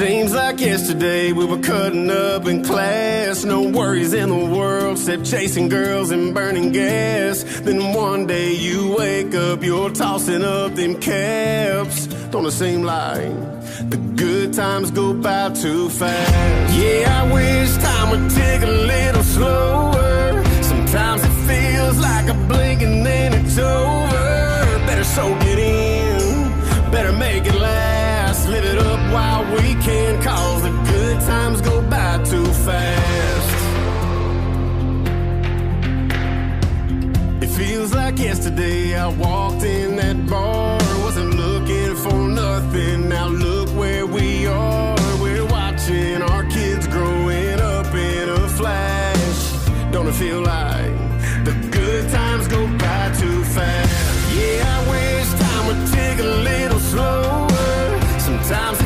Seems like yesterday we were cutting up in class. No worries in the world except chasing girls and burning gas. Then one day you wake up, you're tossing up them caps. Don't it seem like the good times go by too fast? Yeah, I wish time would tick a little slower. Sometimes it feels like a blink and then it's over. Better soak it in, better make it last. Live it up while we can, cause the good times go by too fast. It feels like yesterday I walked in that bar. Wasn't looking for nothing, now look where we are. We're watching our kids growing up in a flash. Don't it feel like the good times go by too fast? Yeah, I wish time would tick a little slower. Sometimes